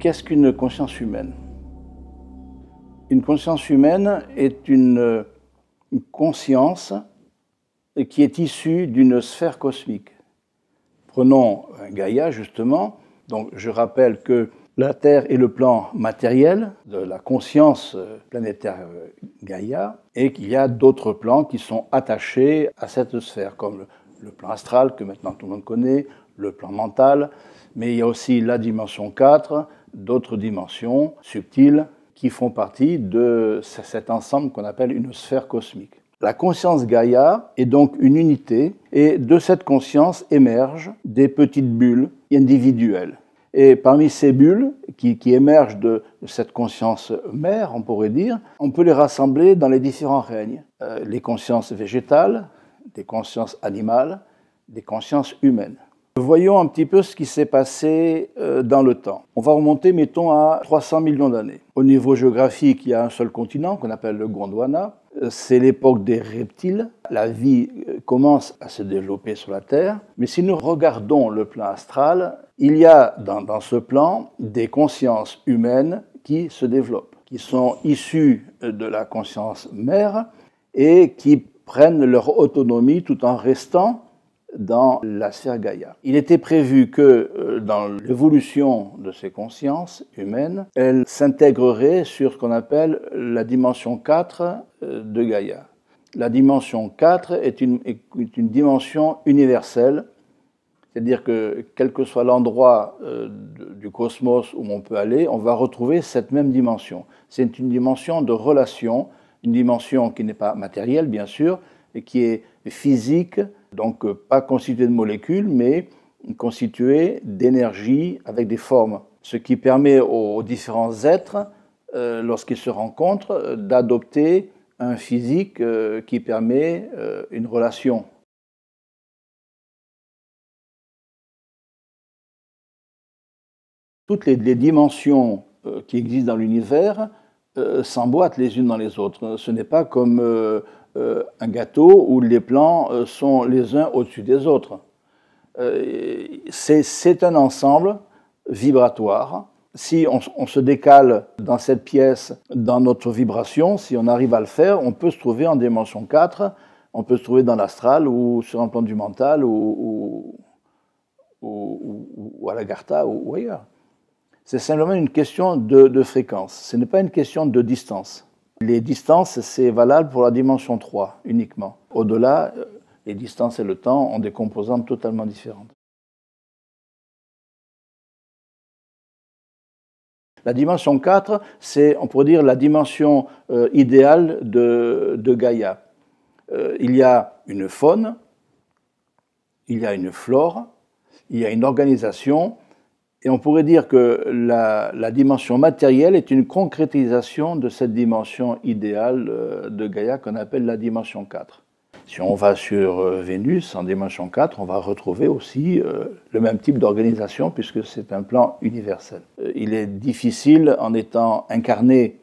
Qu'est-ce qu'une conscience humaine? Une conscience humaine est une conscience qui est issue d'une sphère cosmique. Prenons Gaïa, justement. Donc, je rappelle que la Terre est le plan matériel de la conscience planétaire Gaïa et qu'il y a d'autres plans qui sont attachés à cette sphère, comme le plan astral, que maintenant tout le monde connaît, le plan mental, mais il y a aussi la dimension 4, d'autres dimensions subtiles qui font partie de cet ensemble qu'on appelle une sphère cosmique. La conscience Gaïa est donc une unité et de cette conscience émergent des petites bulles individuelles. Et parmi ces bulles qui émergent de cette conscience mère, on pourrait dire, on peut les rassembler dans les différents règnes. Les consciences végétales, des consciences animales, des consciences humaines. Voyons un petit peu ce qui s'est passé dans le temps. On va remonter, mettons, à 300 millions d'années. Au niveau géographique, il y a un seul continent qu'on appelle le Gondwana. C'est l'époque des reptiles. La vie commence à se développer sur la Terre. Mais si nous regardons le plan astral, il y a dans ce plan des consciences humaines qui se développent, qui sont issues de la conscience mère et qui prennent leur autonomie tout en restant dans la sphère Gaïa. Il était prévu que dans l'évolution de ces consciences humaines, elles s'intégreraient sur ce qu'on appelle la dimension 4 de Gaïa. La dimension 4 est une dimension universelle, c'est-à-dire que quel que soit l'endroit du cosmos où on peut aller, on va retrouver cette même dimension. C'est une dimension de relation, une dimension qui n'est pas matérielle, bien sûr, et qui est physique, donc pas constituée de molécules, mais constituée d'énergie avec des formes. Ce qui permet aux différents êtres, lorsqu'ils se rencontrent, d'adopter un physique qui permet une relation. Toutes les dimensions qui existent dans l'univers s'emboîtent les unes dans les autres. Ce n'est pas comme un gâteau où les plans sont les uns au-dessus des autres. C'est un ensemble vibratoire. Si on se décale dans cette pièce, dans notre vibration, si on arrive à le faire, on peut se trouver en dimension 4, on peut se trouver dans l'astral ou sur un plan du mental ou à l'Agartha ou ailleurs. C'est simplement une question de fréquence. Ce n'est pas une question de distance. Les distances, c'est valable pour la dimension 3 uniquement. Au-delà, les distances et le temps ont des composantes totalement différentes. La dimension 4, c'est, on pourrait dire, la dimension idéale de Gaïa. Il y a une faune, il y a une flore, il y a une organisation, et on pourrait dire que la dimension matérielle est une concrétisation de cette dimension idéale de Gaïa qu'on appelle la dimension 4. Si on va sur Vénus, en dimension 4, on va retrouver aussi le même type d'organisation puisque c'est un plan universel. Il est difficile, en étant incarné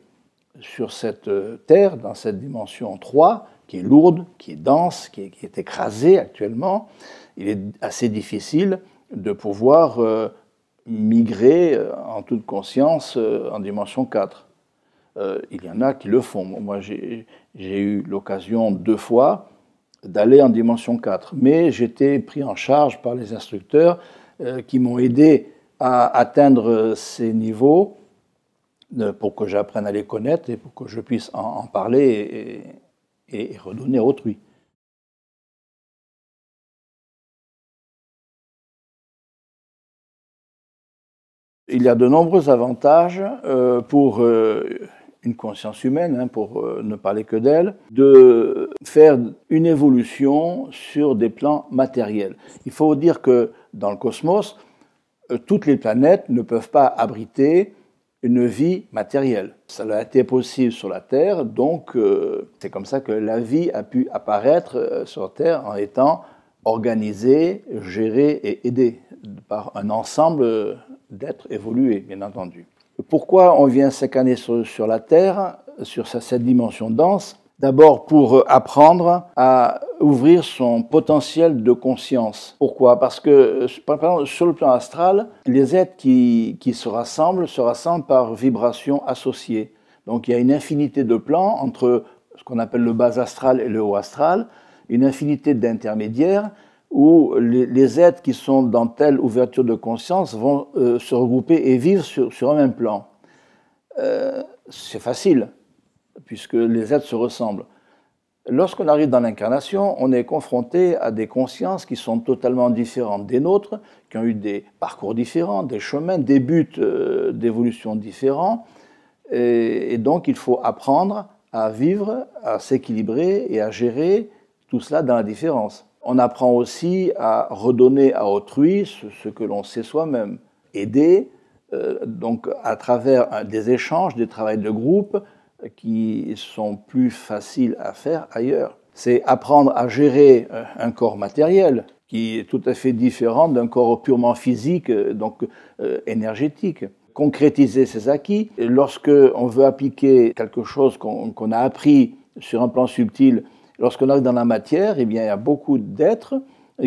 sur cette Terre, dans cette dimension 3, qui est lourde, qui est dense, qui est écrasée actuellement, il est assez difficile de pouvoir migrer en toute conscience en dimension 4. Il y en a qui le font. Moi, j'ai eu l'occasion 2 fois d'aller en dimension 4, mais j'étais pris en charge par les instructeurs qui m'ont aidé à atteindre ces niveaux pour que j'apprenne à les connaître et pour que je puisse en parler et redonner à autrui. Il y a de nombreux avantages pour une conscience humaine, pour ne parler que d'elle, de faire une évolution sur des plans matériels. Il faut dire que dans le cosmos, toutes les planètes ne peuvent pas abriter une vie matérielle. Ça a été possible sur la Terre, donc c'est comme ça que la vie a pu apparaître sur Terre en étant organisée, gérée et aidée par un ensemble d'êtres évolués, bien entendu. Pourquoi on vient s'incarner sur la Terre, sur cette dimension dense? D'abord pour apprendre à ouvrir son potentiel de conscience. Pourquoi? Parce que, par exemple, sur le plan astral, les êtres qui se rassemblent par vibrations associées. Donc il y a une infinité de plans entre ce qu'on appelle le bas astral et le haut astral, une infinité d'intermédiaires où les êtres qui sont dans telle ouverture de conscience vont se regrouper et vivre sur un même plan. C'est facile, puisque les êtres se ressemblent. Lorsqu'on arrive dans l'incarnation, on est confronté à des consciences qui sont totalement différentes des nôtres, qui ont eu des parcours différents, des chemins, des buts d'évolution différents. Et donc, il faut apprendre à vivre, à s'équilibrer et à gérer tout cela dans la différence. On apprend aussi à redonner à autrui ce que l'on sait soi-même. Aider, donc à travers des échanges, des travails de groupe, qui sont plus faciles à faire ailleurs. C'est apprendre à gérer un corps matériel qui est tout à fait différent d'un corps purement physique, donc énergétique. Concrétiser ses acquis. Lorsque on veut appliquer quelque chose qu'on a appris sur un plan subtil, lorsqu'on arrive dans la matière, eh bien, il y a beaucoup d'êtres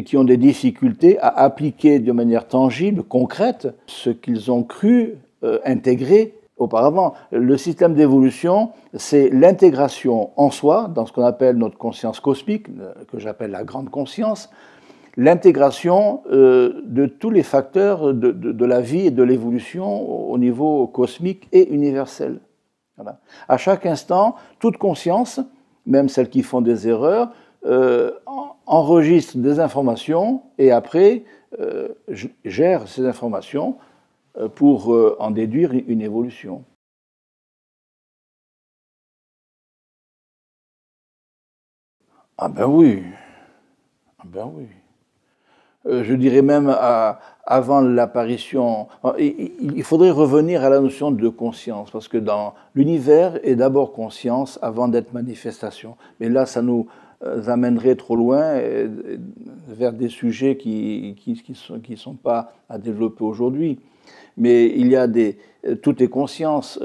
qui ont des difficultés à appliquer de manière tangible, concrète, ce qu'ils ont cru intégrer auparavant. Le système d'évolution, c'est l'intégration en soi, dans ce qu'on appelle notre conscience cosmique, que j'appelle la grande conscience, l'intégration de tous les facteurs de la vie et de l'évolution au niveau cosmique et universel. Voilà. À chaque instant, toute conscience, même celles qui font des erreurs, enregistre des informations et après gère ces informations pour en déduire une évolution. Ah ben oui, ah ben oui. Je dirais même avant l'apparition. Il faudrait revenir à la notion de conscience, parce que dans l'univers est d'abord conscience avant d'être manifestation. Mais là, ça nous amènerait trop loin vers des sujets qui sont pas à développer aujourd'hui. Mais il y a tout est conscience.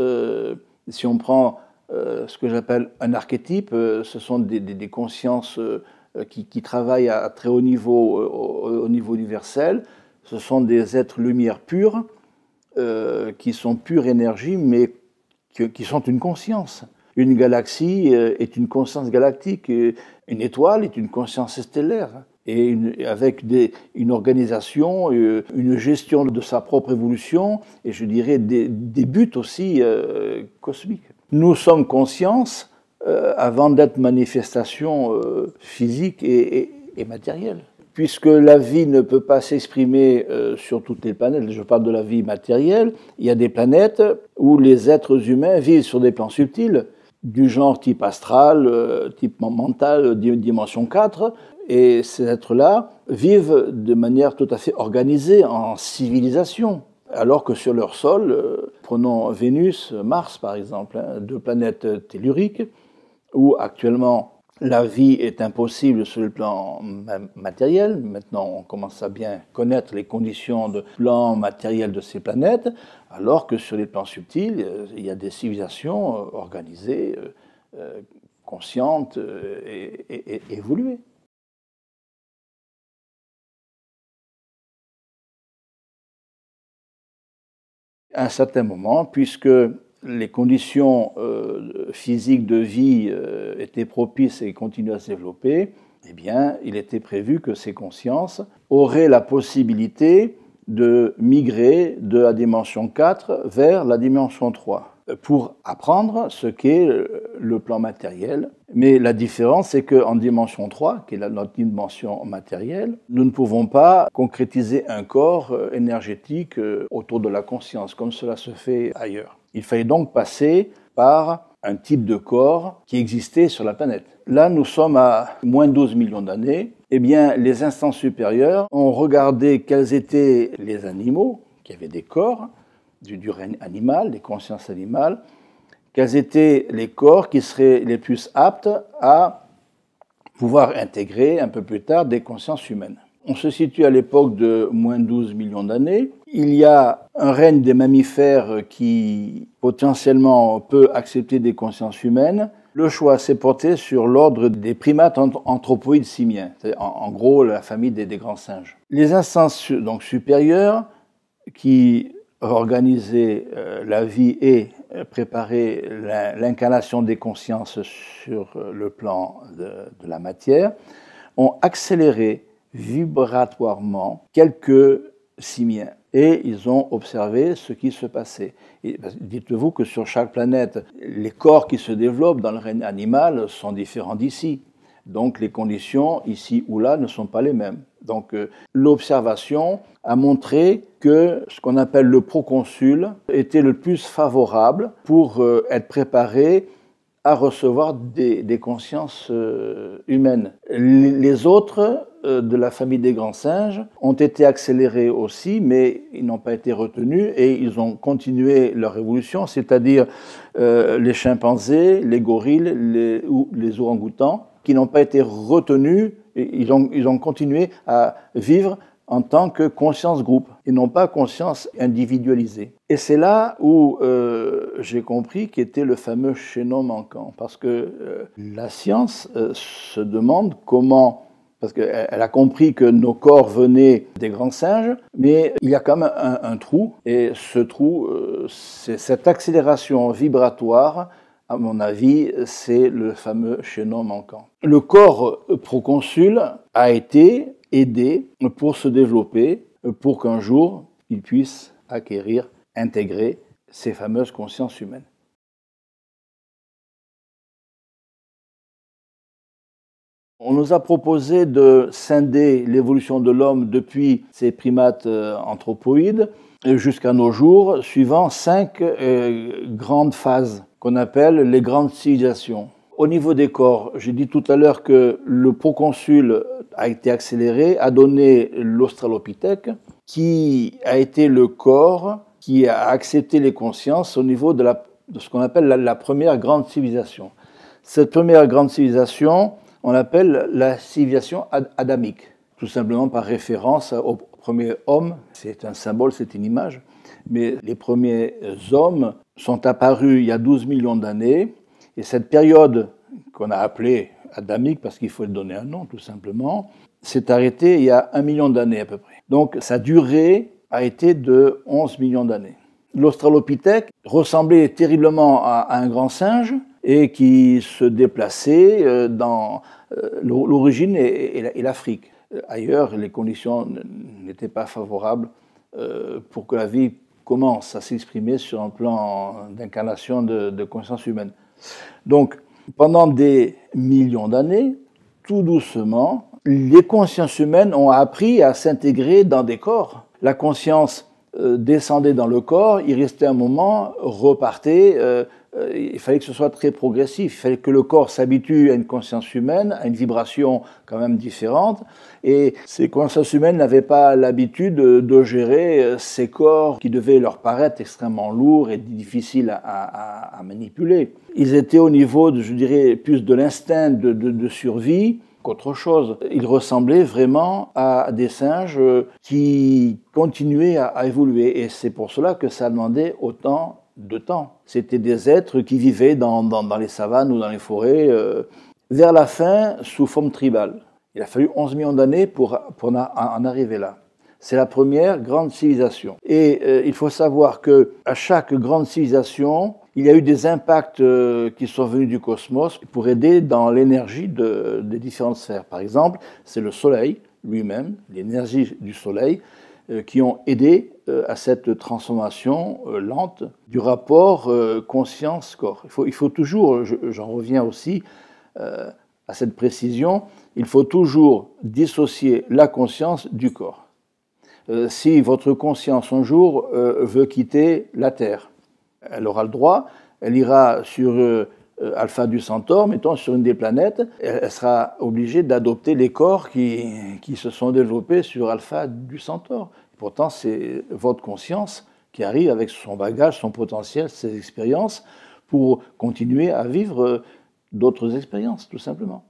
Si on prend ce que j'appelle un archétype, ce sont des consciences qui travaillent à très haut niveau, au niveau universel. Ce sont des êtres lumière pure, qui sont pure énergie, mais qui sont une conscience. Une galaxie est une conscience galactique, une étoile est une conscience stellaire, et avec une organisation, une gestion de sa propre évolution, et je dirais des buts aussi cosmiques. Nous sommes conscience avant d'être manifestation physique et matérielle. Puisque la vie ne peut pas s'exprimer sur toutes les planètes, je parle de la vie matérielle, il y a des planètes où les êtres humains vivent sur des plans subtils, du genre type astral, type mental, dimension 4, et ces êtres-là vivent de manière tout à fait organisée, en civilisation. Alors que sur leur sol, prenons Vénus, Mars par exemple, deux planètes telluriques, où actuellement la vie est impossible sur le plan matériel. Maintenant, on commence à bien connaître les conditions de plan matériel de ces planètes, alors que sur les plans subtils, il y a des civilisations organisées, conscientes et évoluées. À un certain moment, puisque les conditions physiques de vie étaient propices et continuaient à se développer, eh bien, il était prévu que ces consciences auraient la possibilité de migrer de la dimension 4 vers la dimension 3 pour apprendre ce qu'est le plan matériel. Mais la différence, c'est qu'en dimension 3, qui est notre dimension matérielle, nous ne pouvons pas concrétiser un corps énergétique autour de la conscience, comme cela se fait ailleurs. Il fallait donc passer par un type de corps qui existait sur la planète. Là, nous sommes à moins 12 millions d'années. Eh bien, les instances supérieures ont regardé quels étaient les animaux qui avaient des corps, du règne animal, des consciences animales, quels étaient les corps qui seraient les plus aptes à pouvoir intégrer un peu plus tard des consciences humaines. On se situe à l'époque de moins 12 millions d'années. Il y a un règne des mammifères qui potentiellement peut accepter des consciences humaines. Le choix s'est porté sur l'ordre des primates anthropoïdes simiens, en gros la famille des grands singes. Les instances donc supérieures qui organisaient la vie et préparaient l'incarnation des consciences sur le plan de la matière ont accéléré vibratoirement quelques simiens et ils ont observé ce qui se passait. Dites-vous que sur chaque planète, les corps qui se développent dans le règne animal sont différents d'ici. Donc les conditions ici ou là ne sont pas les mêmes. Donc l'observation a montré que ce qu'on appelle le proconsul était le plus favorable pour être préparé à recevoir des consciences humaines. Les autres de la famille des grands singes ont été accélérés aussi, mais ils n'ont pas été retenus et ils ont continué leur évolution, c'est-à-dire les chimpanzés, les gorilles ou les orang-outans, qui n'ont pas été retenus, ils ont continué à vivre en tant que conscience groupe et non pas conscience individualisée. Et c'est là où j'ai compris qu'était le fameux chaînon manquant, parce que la science se demande comment, parce qu'elle a compris que nos corps venaient des grands singes, mais il y a quand même un trou, et ce trou, c'est cette accélération vibratoire. À mon avis, c'est le fameux chaînon manquant. Le corps proconsul a été aidé pour se développer, pour qu'un jour, il puisse acquérir, intégrer ces fameuses consciences humaines. On nous a proposé de scinder l'évolution de l'homme depuis ces primates anthropoïdes jusqu'à nos jours, suivant 5 grandes phases qu'on appelle les grandes civilisations. Au niveau des corps, j'ai dit tout à l'heure que le proconsul a été accéléré, a donné l'Australopithèque, qui a été le corps qui a accepté les consciences au niveau de ce qu'on appelle la première grande civilisation. Cette première grande civilisation, on l'appelle la civilisation adamique, tout simplement par référence au premier homme. C'est un symbole, c'est une image. Mais les premiers hommes sont apparus il y a 12 millions d'années. Et cette période qu'on a appelée adamique, parce qu'il faut lui donner un nom tout simplement, s'est arrêtée il y a 1 million d'années à peu près. Donc sa durée a été de 11 millions d'années. L'Australopithèque ressemblait terriblement à un grand singe et qui se déplaçait dans l'origine et l'Afrique. Ailleurs, les conditions n'étaient pas favorables pour que la vie commence à s'exprimer sur un plan d'incarnation de conscience humaine. Donc, pendant des millions d'années, tout doucement, les consciences humaines ont appris à s'intégrer dans des corps. La conscience descendait dans le corps, il restait un moment, repartait. Il fallait que ce soit très progressif. Il fallait que le corps s'habitue à une conscience humaine, à une vibration quand même différente. Et ces consciences humaines n'avaient pas l'habitude de gérer ces corps qui devaient leur paraître extrêmement lourds et difficiles à manipuler. Ils étaient au niveau, je dirais, plus de l'instinct de survie qu'autre chose. Ils ressemblaient vraiment à des singes qui continuaient à évoluer. Et c'est pour cela que ça demandait autant de temps. C'était des êtres qui vivaient dans les savanes ou dans les forêts, vers la fin, sous forme tribale. Il a fallu 11 millions d'années pour en arriver là. C'est la première grande civilisation. Et il faut savoir qu'à chaque grande civilisation, il y a eu des impacts qui sont venus du cosmos pour aider dans l'énergie des différentes sphères. Par exemple, c'est le Soleil lui-même, l'énergie du Soleil, qui ont aidé à cette transformation lente du rapport conscience-corps. Il faut toujours, j'en reviens aussi à cette précision, il faut toujours dissocier la conscience du corps. Si votre conscience un jour veut quitter la Terre, elle aura le droit, elle ira sur Alpha du Centaure, mettons sur une des planètes, elle sera obligée d'adopter les corps qui se sont développés sur Alpha du Centaure. Pourtant, c'est votre conscience qui arrive avec son bagage, son potentiel, ses expériences, pour continuer à vivre d'autres expériences, tout simplement.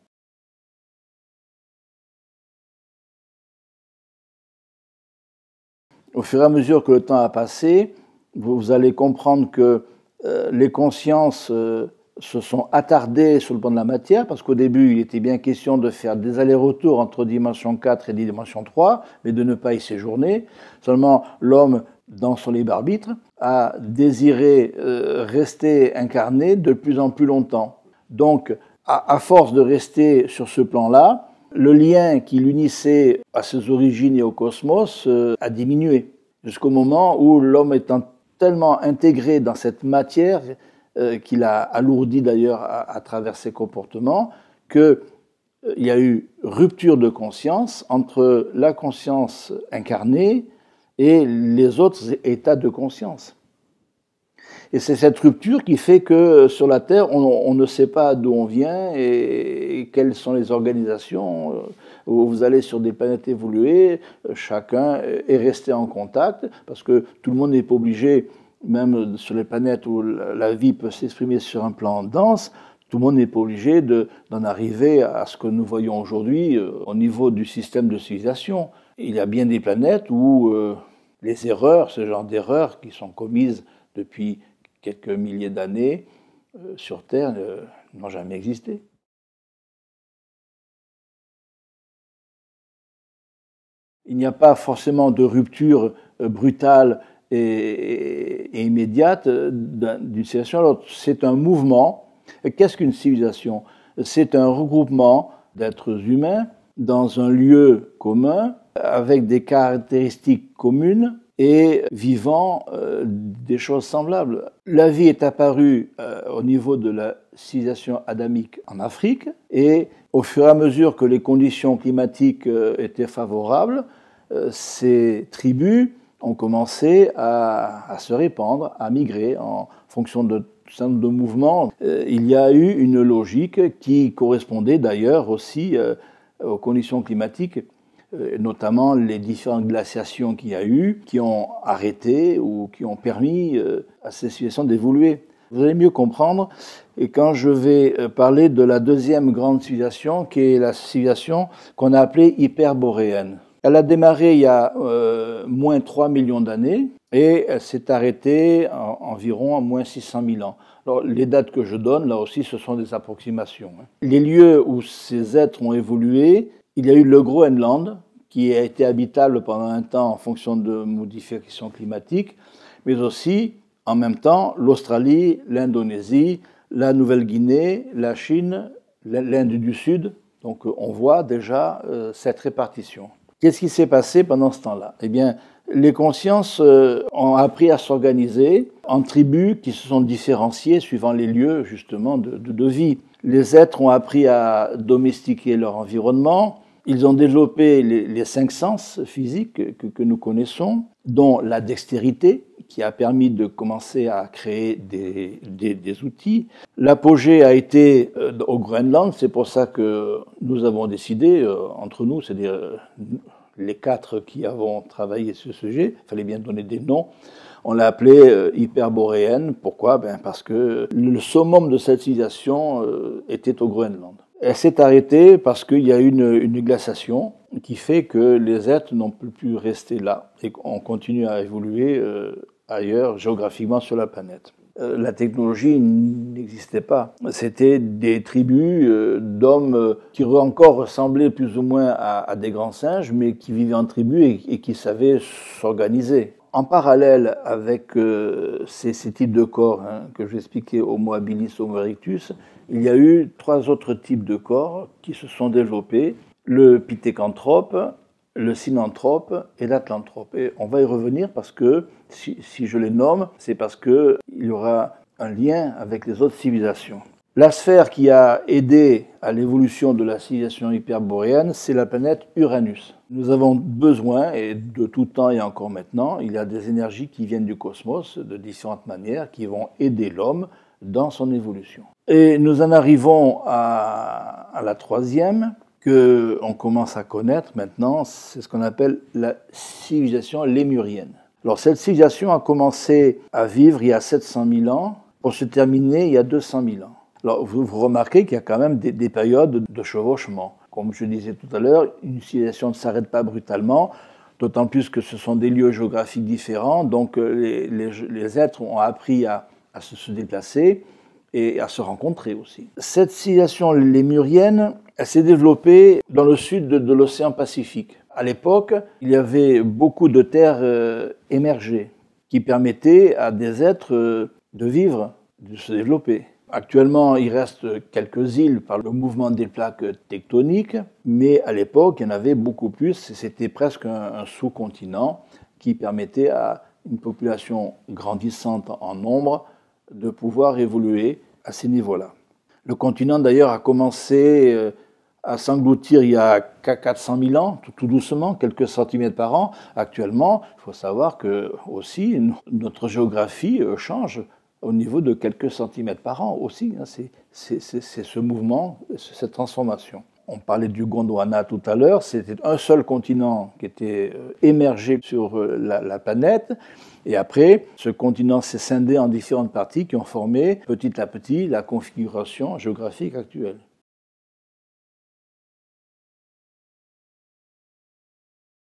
Au fur et à mesure que le temps a passé, vous allez comprendre que les consciences se sont attardés sur le plan de la matière, parce qu'au début, il était bien question de faire des allers-retours entre dimension 4 et dimension 3, mais de ne pas y séjourner. Seulement, l'homme, dans son libre arbitre, a désiré rester incarné de plus en plus longtemps. Donc, à force de rester sur ce plan-là, le lien qui l'unissait à ses origines et au cosmos a diminué, jusqu'au moment où l'homme étant tellement intégré dans cette matière qu'il a alourdi d'ailleurs à travers ses comportements, qu'il y a eu rupture de conscience entre la conscience incarnée et les autres états de conscience. Et c'est cette rupture qui fait que sur la Terre, on ne sait pas d'où on vient et quelles sont les organisations. Vous allez sur des planètes évoluées, chacun est resté en contact, parce que tout le monde n'est pas obligé, même sur les planètes où la vie peut s'exprimer sur un plan dense, tout le monde n'est pas obligé d'en arriver à ce que nous voyons aujourd'hui au niveau du système de civilisation. Il y a bien des planètes où les erreurs, ce genre d'erreurs qui sont commises depuis quelques milliers d'années sur Terre n'ont jamais existé. Il n'y a pas forcément de rupture brutale et immédiate d'une civilisation à l'autre. C'est un mouvement. Qu'est-ce qu'une civilisation? C'est un regroupement d'êtres humains dans un lieu commun avec des caractéristiques communes et vivant des choses semblables. La vie est apparue au niveau de la civilisation adamique en Afrique, et au fur et à mesure que les conditions climatiques étaient favorables, ces tribus ont commencé à se répandre, à migrer en fonction de certain nombre de mouvements. Il y a eu une logique qui correspondait d'ailleurs aussi aux conditions climatiques, notamment les différentes glaciations qu'il y a eu, qui ont arrêté ou qui ont permis à ces civilisations d'évoluer. Vous allez mieux comprendre et quand je vais parler de la deuxième grande civilisation, qui est la civilisation qu'on a appelée hyperboréenne. Elle a démarré il y a moins 3 millions d'années et elle s'est arrêtée environ à moins 600 000 ans. Alors, les dates que je donne, là aussi, ce sont des approximations. Les lieux où ces êtres ont évolué, il y a eu le Groenland, qui a été habitable pendant un temps en fonction de modifications climatiques, mais aussi, en même temps, l'Australie, l'Indonésie, la Nouvelle-Guinée, la Chine, l'Inde du Sud. Donc on voit déjà cette répartition. Qu'est-ce qui s'est passé pendant ce temps-là? Eh bien, les consciences ont appris à s'organiser en tribus qui se sont différenciées suivant les lieux, justement, de vie. Les êtres ont appris à domestiquer leur environnement. Ils ont développé les 5 sens physiques que nous connaissons, dont la dextérité, qui a permis de commencer à créer des outils. L'apogée a été au Groenland, c'est pour ça que nous avons décidé, entre nous, c'est-à-dire les 4 qui avons travaillé sur ce sujet, il fallait bien donner des noms, on l'a appelée hyperboréenne. Pourquoi? Parce que le summum de cette civilisation était au Groenland. Elle s'est arrêtée parce qu'il y a eu une glaciation qui fait que les êtres n'ont plus rester là et qu'on continue à évoluer ailleurs, géographiquement sur la planète. La technologie n'existait pas. C'était des tribus d'hommes qui encore ressemblaient plus ou moins à des grands singes, mais qui vivaient en tribu et qui savaient s'organiser. En parallèle avec ces types de corps que j'expliquais, Homo habilis, Homo erectus, il y a eu 3 autres types de corps qui se sont développés, le pithécanthrope, le synanthrope et l'atlanthrope. Et on va y revenir parce que, si je les nomme, c'est parce qu'il y aura un lien avec les autres civilisations. La sphère qui a aidé à l'évolution de la civilisation hyperboréenne, c'est la planète Uranus. Nous avons besoin, et de tout temps et encore maintenant, il y a des énergies qui viennent du cosmos de différentes manières qui vont aider l'homme dans son évolution. Et nous en arrivons à la 3e, qu'on commence à connaître maintenant, c'est ce qu'on appelle la civilisation lémurienne. Alors cette civilisation a commencé à vivre il y a 700 000 ans pour se terminer il y a 200 000 ans. Alors vous remarquez qu'il y a quand même des périodes de chevauchement. Comme je disais tout à l'heure, une civilisation ne s'arrête pas brutalement, d'autant plus que ce sont des lieux géographiques différents, donc les êtres ont appris à se déplacer et à se rencontrer aussi. Cette civilisation lémurienne, elle s'est développée dans le sud de l'océan Pacifique. À l'époque, il y avait beaucoup de terres émergées qui permettaient à des êtres de vivre, de se développer. Actuellement, il reste quelques îles par le mouvement des plaques tectoniques, mais à l'époque, il y en avait beaucoup plus. C'était presque un sous-continent qui permettait à une population grandissante en nombre de pouvoir évoluer à ces niveaux-là. Le continent, d'ailleurs, a commencé à s'engloutir il y a 400 000 ans, tout doucement, quelques centimètres par an. Actuellement, il faut savoir que aussi notre géographie change au niveau de quelques centimètres par an aussi. C'est ce mouvement, cette transformation. On parlait du Gondwana tout à l'heure, c'était un seul continent qui était émergé sur la planète. Et après, ce continent s'est scindé en différentes parties qui ont formé petit à petit la configuration géographique actuelle.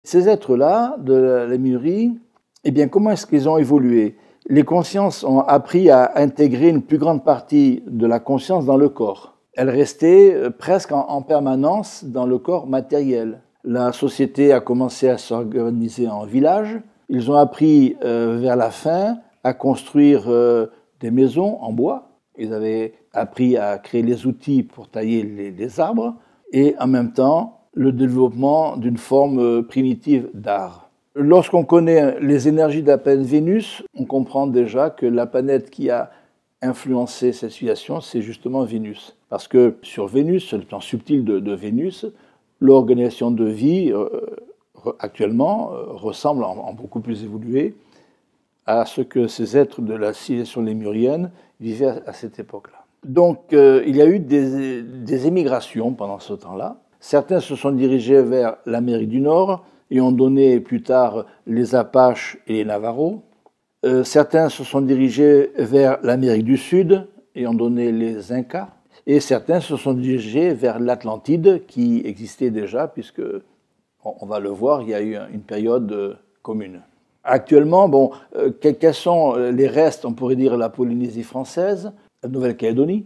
Ces êtres-là, de la Lémurie, eh bien, comment est-ce qu'ils ont évolué? Les consciences ont appris à intégrer une plus grande partie de la conscience dans le corps. Elle restait presque en permanence dans le corps matériel. La société a commencé à s'organiser en villages. Ils ont appris vers la fin à construire des maisons en bois. Ils avaient appris à créer les outils pour tailler les arbres et en même temps le développement d'une forme primitive d'art. Lorsqu'on connaît les énergies de la planète Vénus, on comprend déjà que la planète qui a influencé cette situation, c'est justement Vénus. Parce que sur Vénus, sur le plan subtil de Vénus, l'organisation de vie actuellement ressemble en beaucoup plus évolué à ce que ces êtres de la civilisation lémurienne vivaient à cette époque-là. Donc il y a eu des émigrations pendant ce temps-là. Certains se sont dirigés vers l'Amérique du Nord et ont donné plus tard les Apaches et les Navajos. Certains se sont dirigés vers l'Amérique du Sud et ont donné les Incas. Et certains se sont dirigés vers l'Atlantide qui existait déjà, puisque, on va le voir, il y a eu une période commune. Actuellement, quels sont les restes, on pourrait dire la Polynésie française, la Nouvelle-Calédonie.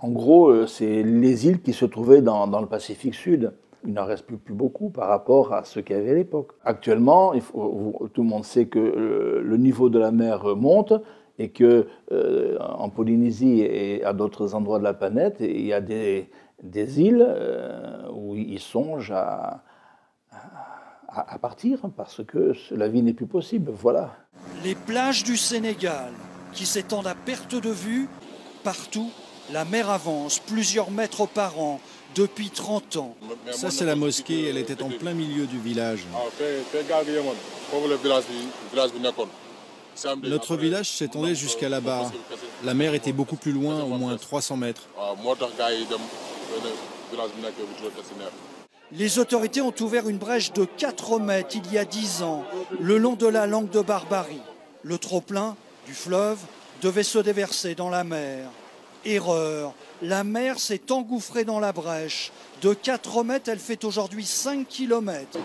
En gros, c'est les îles qui se trouvaient dans le Pacifique Sud. Il n'en reste plus beaucoup par rapport à ce qu'il y avait à l'époque. Actuellement, tout le monde sait que le niveau de la mer monte et que en Polynésie et à d'autres endroits de la planète, il y a des îles où ils songent à partir parce que la vie n'est plus possible. Voilà. Les plages du Sénégal qui s'étendent à perte de vue, partout, la mer avance plusieurs mètres par an. Depuis 30 ans. Ça, c'est la mosquée, elle était en plein milieu du village. Notre village s'étendait jusqu'à là-bas. La mer était beaucoup plus loin, au moins 300 mètres. Les autorités ont ouvert une brèche de 4 mètres il y a 10 ans, le long de la langue de Barbarie. Le trop-plein du fleuve devait se déverser dans la mer. Erreur, la mer s'est engouffrée dans la brèche. De 4 mètres, elle fait aujourd'hui 5 km.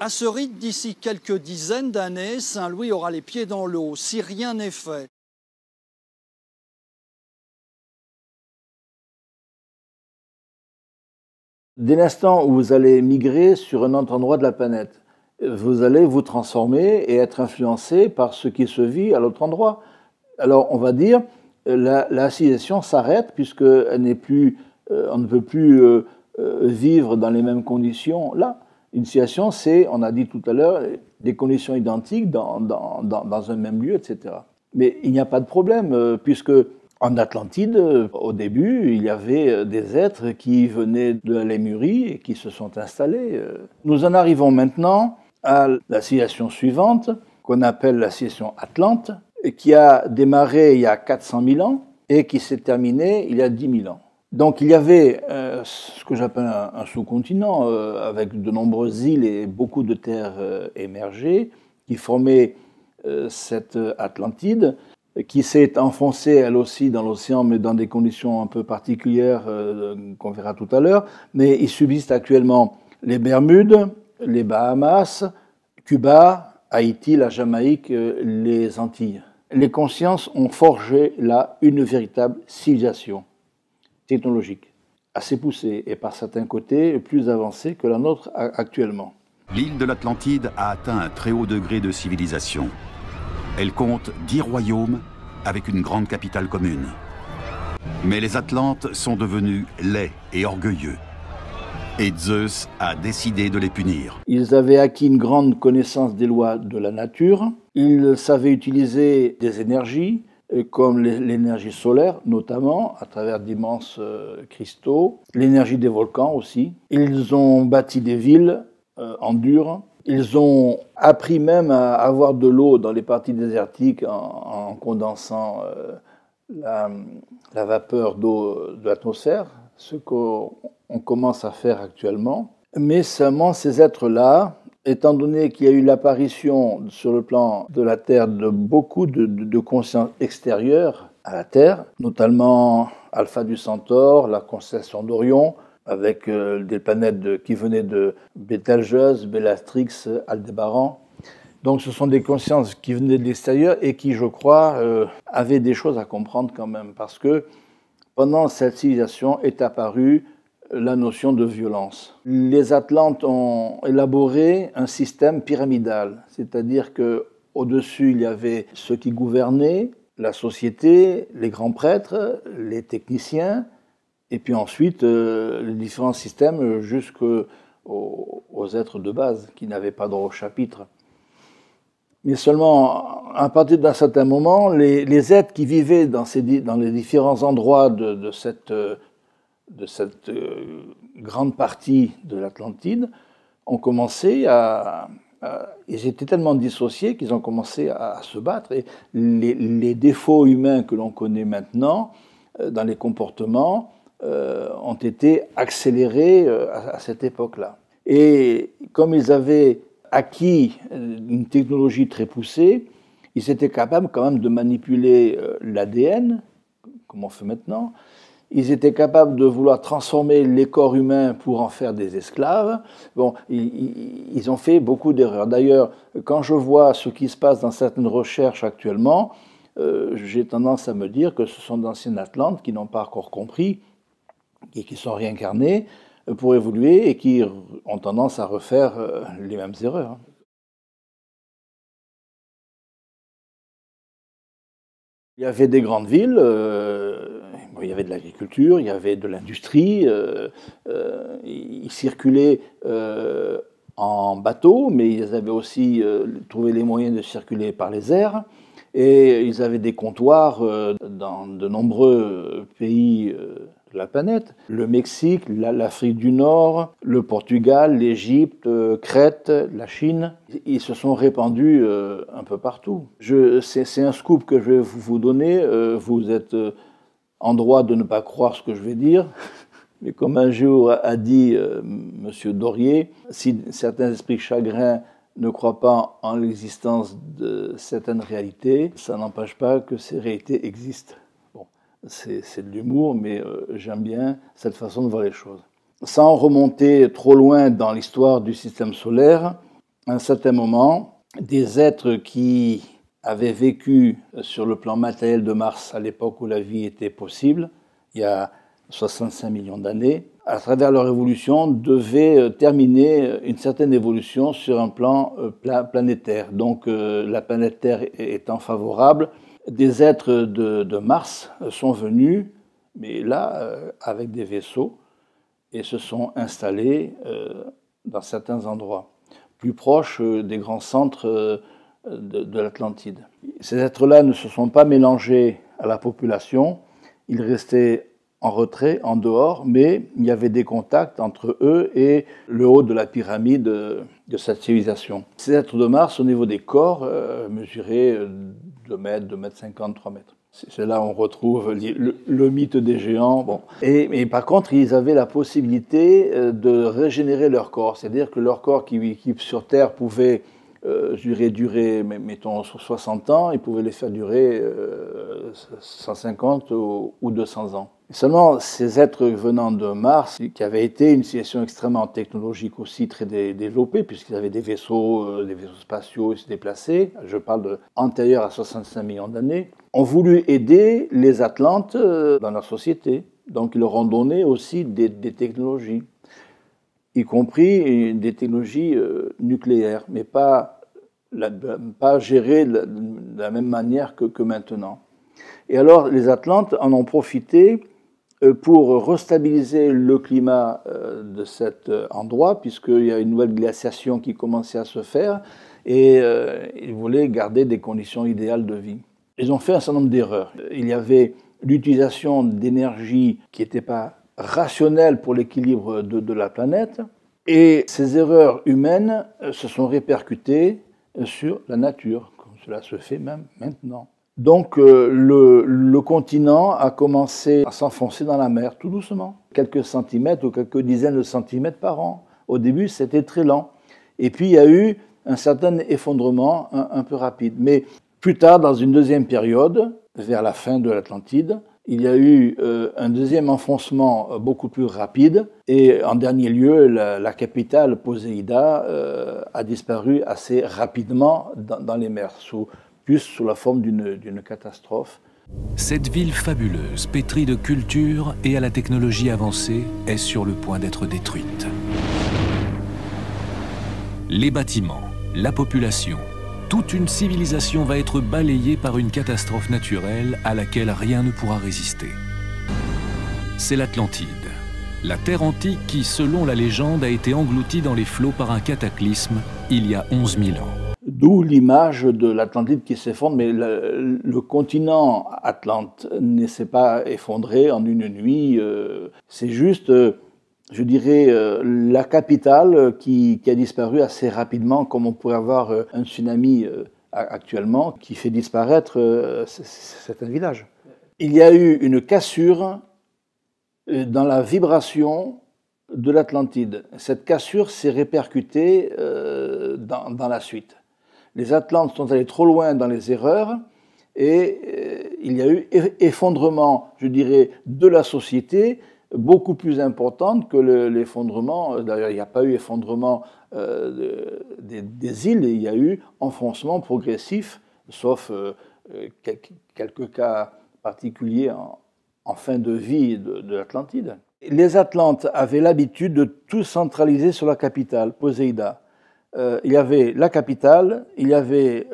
À ce rythme, d'ici quelques dizaines d'années, Saint-Louis aura les pieds dans l'eau, si rien n'est fait. Dès l'instant où vous allez migrer sur un autre endroit de la planète, vous allez vous transformer et être influencé par ce qui se vit à l'autre endroit. Alors, on va dire, la civilisation s'arrête puisqu'elle n'est plus, on ne peut plus vivre dans les mêmes conditions là. Une civilisation, c'est, on a dit tout à l'heure, des conditions identiques dans un même lieu, etc. Mais il n'y a pas de problème puisque en Atlantide, au début, il y avait des êtres qui venaient de la Lémurie et qui se sont installés. Nous en arrivons maintenant à la civilisation suivante, qu'on appelle la civilisation Atlante, qui a démarré il y a 400 000 ans et qui s'est terminée il y a 10 000 ans. Donc il y avait ce que j'appelle un sous-continent avec de nombreuses îles et beaucoup de terres émergées qui formaient cette Atlantide qui s'est enfoncée elle aussi dans l'océan mais dans des conditions un peu particulières qu'on verra tout à l'heure. Mais il subsiste actuellement les Bermudes, les Bahamas, Cuba, Haïti, la Jamaïque, les Antilles. les consciences ont forgé là une véritable civilisation technologique, assez poussée et par certains côtés plus avancée que la nôtre actuellement. L'île de l'Atlantide a atteint un très haut degré de civilisation. Elle compte 10 royaumes avec une grande capitale commune. Mais les Atlantes sont devenus laids et orgueilleux. Et Zeus a décidé de les punir. Ils avaient acquis une grande connaissance des lois de la nature. Ils savaient utiliser des énergies, comme l'énergie solaire, notamment, à travers d'immenses cristaux. L'énergie des volcans aussi. Ils ont bâti des villes en dur. Ils ont appris même à avoir de l'eau dans les parties désertiques en condensant la vapeur d'eau de l'atmosphère, ce qu'on commence à faire actuellement. Mais seulement ces êtres-là, étant donné qu'il y a eu l'apparition sur le plan de la Terre de beaucoup de consciences extérieures à la Terre, notamment Alpha du Centaure, la constellation d'Orion, avec des planètes qui venaient de Bételgeuse, Bellatrix, Aldébaran. Donc ce sont des consciences qui venaient de l'extérieur et qui, je crois, avaient des choses à comprendre quand même, parce que pendant cette civilisation est apparue la notion de violence. Les Atlantes ont élaboré un système pyramidal, c'est-à-dire qu'au-dessus, il y avait ceux qui gouvernaient, la société, les grands prêtres, les techniciens, et puis ensuite les différents systèmes jusqu'aux êtres de base qui n'avaient pas droit au chapitre. Mais seulement, à partir d'un certain moment, les êtres qui vivaient dans les différents endroits de cette grande partie de l'Atlantide ont commencé ils étaient tellement dissociés qu'ils ont commencé à se battre. Et les défauts humains que l'on connaît maintenant dans les comportements ont été accélérés à cette époque-là. Et comme ils avaient acquis une technologie très poussée, ils étaient capables quand même de manipuler l'ADN, comme on fait maintenant. Ils étaient capables de vouloir transformer les corps humains pour en faire des esclaves. Bon, ils ont fait beaucoup d'erreurs. D'ailleurs, quand je vois ce qui se passe dans certaines recherches actuellement, j'ai tendance à me dire que ce sont d'anciens Atlantes qui n'ont pas encore compris et qui sont réincarnés pour évoluer et qui ont tendance à refaire les mêmes erreurs. Il y avait des grandes villes, il y avait de l'agriculture, il y avait de l'industrie, ils circulaient en bateau, mais ils avaient aussi trouvé les moyens de circuler par les airs, et ils avaient des comptoirs dans de nombreux pays de la planète, le Mexique, l'Afrique du Nord, le Portugal, l'Égypte, Crète, la Chine. Ils se sont répandus un peu partout. C'est un scoop que je vais vous donner. Vous êtes en droit de ne pas croire ce que je vais dire. Mais comme un jour a dit M. Dorier, si certains esprits chagrins ne croient pas en l'existence de certaines réalités, ça n'empêche pas que ces réalités existent. C'est de l'humour, mais j'aime bien cette façon de voir les choses. Sans remonter trop loin dans l'histoire du système solaire, à un certain moment, des êtres qui avaient vécu sur le plan matériel de Mars à l'époque où la vie était possible, il y a 65 millions d'années, à travers leur évolution, devaient terminer une certaine évolution sur un plan planétaire. Donc la planète Terre étant favorable, des êtres de Mars sont venus, mais là, avec des vaisseaux, et se sont installés dans certains endroits, plus proches des grands centres de l'Atlantide. Ces êtres-là ne se sont pas mélangés à la population, ils restaient en retrait, en dehors, mais il y avait des contacts entre eux et le haut de la pyramide de cette civilisation. Ces êtres de Mars, au niveau des corps, mesuraient 2 mètres, 2 mètres 50, 3 mètres. C'est là où on retrouve le mythe des géants. Bon. Et par contre, ils avaient la possibilité de régénérer leur corps. C'est-à-dire que leur corps qui sur Terre pouvait durer, mettons, 60 ans, ils pouvaient les faire durer 150 ou 200 ans. Seulement, ces êtres venant de Mars, qui avaient été une civilisation extrêmement technologique aussi, très développée, puisqu'ils avaient des vaisseaux spatiaux, ils se déplaçaient, je parle antérieur à 65 millions d'années, ont voulu aider les Atlantes dans leur société. Donc, ils leur ont donné aussi des technologies, y compris des technologies nucléaires, mais pas gérées de la même manière que maintenant. Et alors, les Atlantes en ont profité pour restabiliser le climat de cet endroit, puisqu'il y a une nouvelle glaciation qui commençait à se faire, et ils voulaient garder des conditions idéales de vie. Ils ont fait un certain nombre d'erreurs. Il y avait l'utilisation d'énergie qui n'était pas rationnelle pour l'équilibre de la planète, et ces erreurs humaines se sont répercutées sur la nature, comme cela se fait même maintenant. Donc le continent a commencé à s'enfoncer dans la mer tout doucement, quelques centimètres ou quelques dizaines de centimètres par an. Au début, c'était très lent. Et puis il y a eu un certain effondrement un peu rapide. Mais plus tard, dans une deuxième période, vers la fin de l'Atlantide, il y a eu un deuxième enfoncement beaucoup plus rapide. Et en dernier lieu, la capitale, Poséida, a disparu assez rapidement dans les mers, plus sous la forme d'une catastrophe. Cette ville fabuleuse, pétrie de culture et à la technologie avancée, est sur le point d'être détruite. Les bâtiments, la population, toute une civilisation va être balayée par une catastrophe naturelle à laquelle rien ne pourra résister. C'est l'Atlantide, la terre antique qui, selon la légende, a été engloutie dans les flots par un cataclysme il y a 11 000 ans. D'où l'image de l'Atlantide qui s'effondre, mais le continent Atlante ne s'est pas effondré en une nuit. C'est juste, je dirais, la capitale qui a disparu assez rapidement, comme on pourrait avoir un tsunami actuellement, qui fait disparaître certains villages. Il y a eu une cassure dans la vibration de l'Atlantide. Cette cassure s'est répercutée dans la suite. Les Atlantes sont allés trop loin dans les erreurs et il y a eu effondrement, je dirais, de la société beaucoup plus importante que l'effondrement. D'ailleurs, il n'y a pas eu effondrement des îles, il y a eu enfoncement progressif, sauf quelques cas particuliers en fin de vie de l'Atlantide. Les Atlantes avaient l'habitude de tout centraliser sur la capitale, Poséida. Il y avait la capitale, il y avait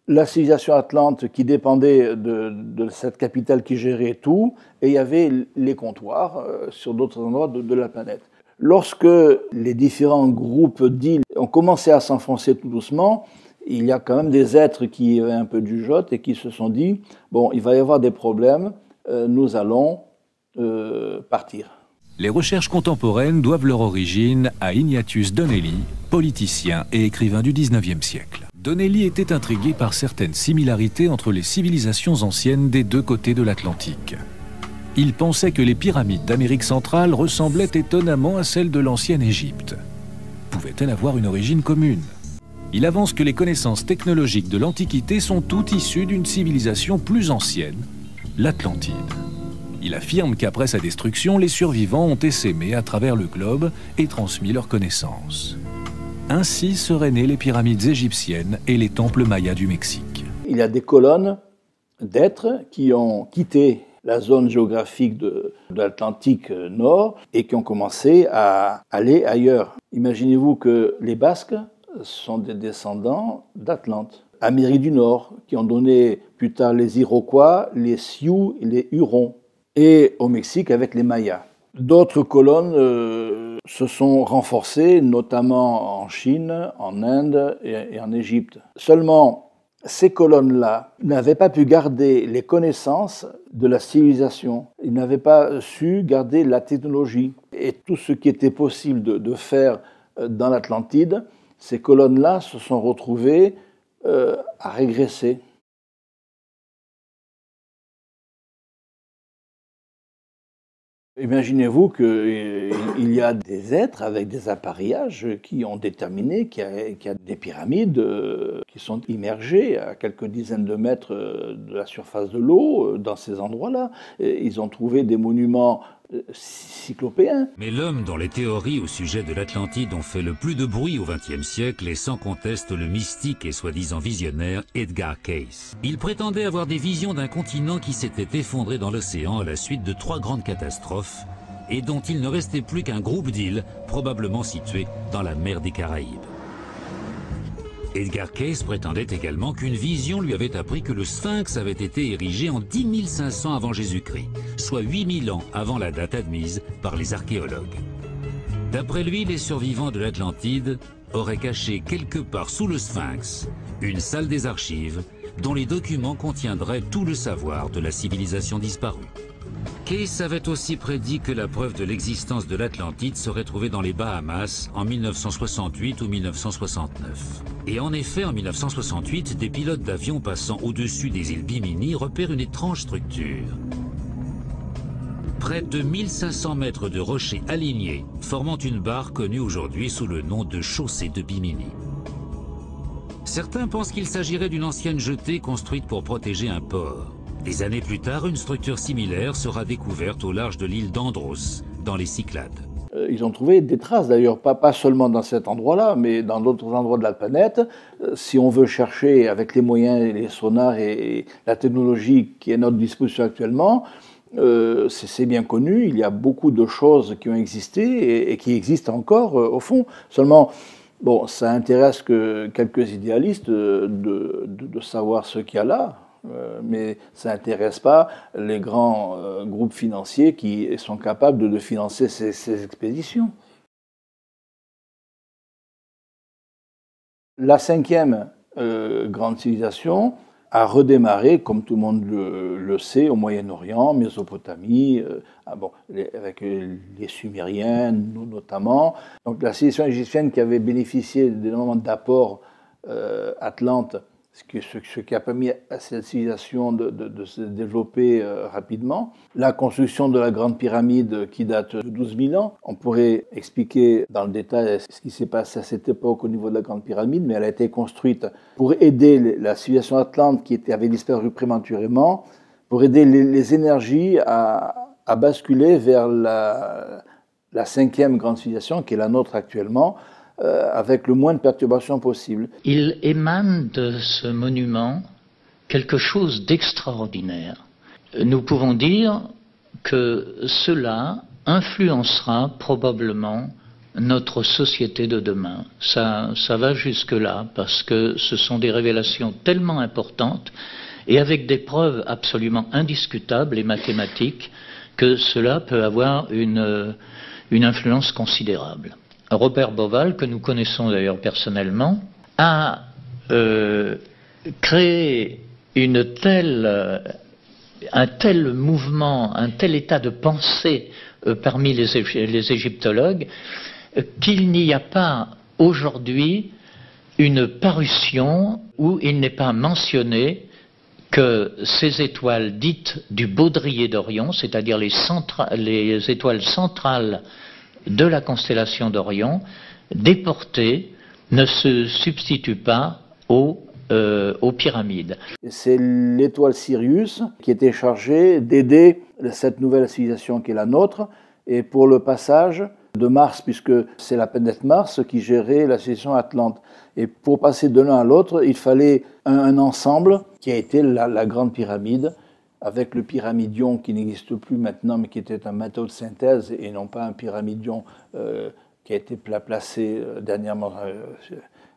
la civilisation atlante qui dépendait de cette capitale qui gérait tout, et il y avait les comptoirs sur d'autres endroits de la planète. Lorsque les différents groupes d'îles ont commencé à s'enfoncer tout doucement, il y a quand même des êtres qui avaient un peu du jote et qui se sont dit « bon, il va y avoir des problèmes, nous allons partir ». Les recherches contemporaines doivent leur origine à Ignatius Donnelly, politicien et écrivain du XIXe siècle. Donnelly était intrigué par certaines similarités entre les civilisations anciennes des deux côtés de l'Atlantique. Il pensait que les pyramides d'Amérique centrale ressemblaient étonnamment à celles de l'ancienne Égypte. Pouvait-elles avoir une origine commune? Il avance que les connaissances technologiques de l'Antiquité sont toutes issues d'une civilisation plus ancienne, l'Atlantide. Il affirme qu'après sa destruction, les survivants ont essaimé à travers le globe et transmis leurs connaissances. Ainsi seraient nées les pyramides égyptiennes et les temples mayas du Mexique. Il y a des colonnes d'êtres qui ont quitté la zone géographique de l'Atlantique Nord et qui ont commencé à aller ailleurs. Imaginez-vous que les Basques sont des descendants d'Atlante. Amérique du Nord, qui ont donné plus tard les Iroquois, les Sioux et les Hurons. Et au Mexique avec les Mayas. D'autres colonnes se sont renforcées, notamment en Chine, en Inde et en Égypte. Seulement, ces colonnes-là n'avaient pas pu garder les connaissances de la civilisation. Ils n'avaient pas su garder la technologie. Et tout ce qui était possible de faire dans l'Atlantide, ces colonnes-là se sont retrouvées à régresser. Imaginez-vous qu'il y a des êtres avec des appareillages qui ont déterminé qu'il y a des pyramides qui sont immergées à quelques dizaines de mètres de la surface de l'eau dans ces endroits-là. Ils ont trouvé des monuments cyclopéens. Mais l'homme dont les théories au sujet de l'Atlantide ont fait le plus de bruit au XXe siècle est sans conteste le mystique et soi-disant visionnaire Edgar Cayce. Il prétendait avoir des visions d'un continent qui s'était effondré dans l'océan à la suite de 3 grandes catastrophes et dont il ne restait plus qu'un groupe d'îles probablement situées dans la mer des Caraïbes. Edgar Cayce prétendait également qu'une vision lui avait appris que le Sphinx avait été érigé en 10 500 avant Jésus-Christ, soit 8000 ans avant la date admise par les archéologues. D'après lui, les survivants de l'Atlantide auraient caché quelque part sous le Sphinx une salle des archives dont les documents contiendraient tout le savoir de la civilisation disparue. Cayce avait aussi prédit que la preuve de l'existence de l'Atlantide serait trouvée dans les Bahamas en 1968 ou 1969. Et en effet, en 1968, des pilotes d'avions passant au-dessus des îles Bimini repèrent une étrange structure. Près de 1500 mètres de rochers alignés, formant une barre connue aujourd'hui sous le nom de chaussée de Bimini. Certains pensent qu'il s'agirait d'une ancienne jetée construite pour protéger un port. Des années plus tard, une structure similaire sera découverte au large de l'île d'Andros, dans les Cyclades. Ils ont trouvé des traces, d'ailleurs, pas seulement dans cet endroit-là, mais dans d'autres endroits de la planète. Si on veut chercher avec les moyens, les sonars et la technologie qui est à notre disposition actuellement, c'est bien connu, il y a beaucoup de choses qui ont existé et qui existent encore au fond. Seulement, bon, ça intéresse que quelques idéalistes de savoir ce qu'il y a là. Mais ça n'intéresse pas les grands groupes financiers qui sont capables de financer ces expéditions. La 5e grande civilisation a redémarré, comme tout le monde le sait, au Moyen-Orient, Mésopotamie, avec les Sumériens notamment. Donc la civilisation égyptienne qui avait bénéficié d'énormément d'apports atlantes, ce qui a permis à cette civilisation de se développer rapidement. La construction de la Grande Pyramide qui date de 12 000 ans. On pourrait expliquer dans le détail ce qui s'est passé à cette époque au niveau de la Grande Pyramide, mais elle a été construite pour aider la civilisation atlante qui avait disparu prématurément, pour aider les énergies à basculer vers la 5e grande civilisation qui est la nôtre actuellement, avec le moins de perturbations possible. Il émane de ce monument quelque chose d'extraordinaire. Nous pouvons dire que cela influencera probablement notre société de demain. Ça va jusque-là, parce que ce sont des révélations tellement importantes et avec des preuves absolument indiscutables et mathématiques que cela peut avoir une influence considérable. Robert Bauval, que nous connaissons d'ailleurs personnellement, a créé un tel mouvement, un tel état de pensée parmi les égyptologues qu'il n'y a pas aujourd'hui une parution où il n'est pas mentionné que ces étoiles dites du baudrier d'Orion, c'est-à-dire les étoiles centrales de la constellation d'Orion, déportées, ne se substituent pas aux pyramides. C'est l'étoile Sirius qui était chargée d'aider cette nouvelle civilisation qui est la nôtre, et pour le passage de Mars, puisque c'est la planète Mars qui gérait la civilisation atlante. Et pour passer de l'un à l'autre, il fallait un ensemble qui a été la Grande Pyramide, avec le pyramidion qui n'existe plus maintenant, mais qui était un matériau de synthèse et non pas un pyramidion qui a été placé dernièrement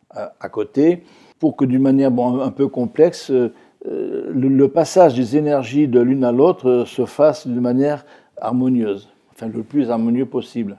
à côté, pour que d'une manière un peu complexe, le passage des énergies de l'une à l'autre se fasse d'une manière harmonieuse, enfin le plus harmonieux possible.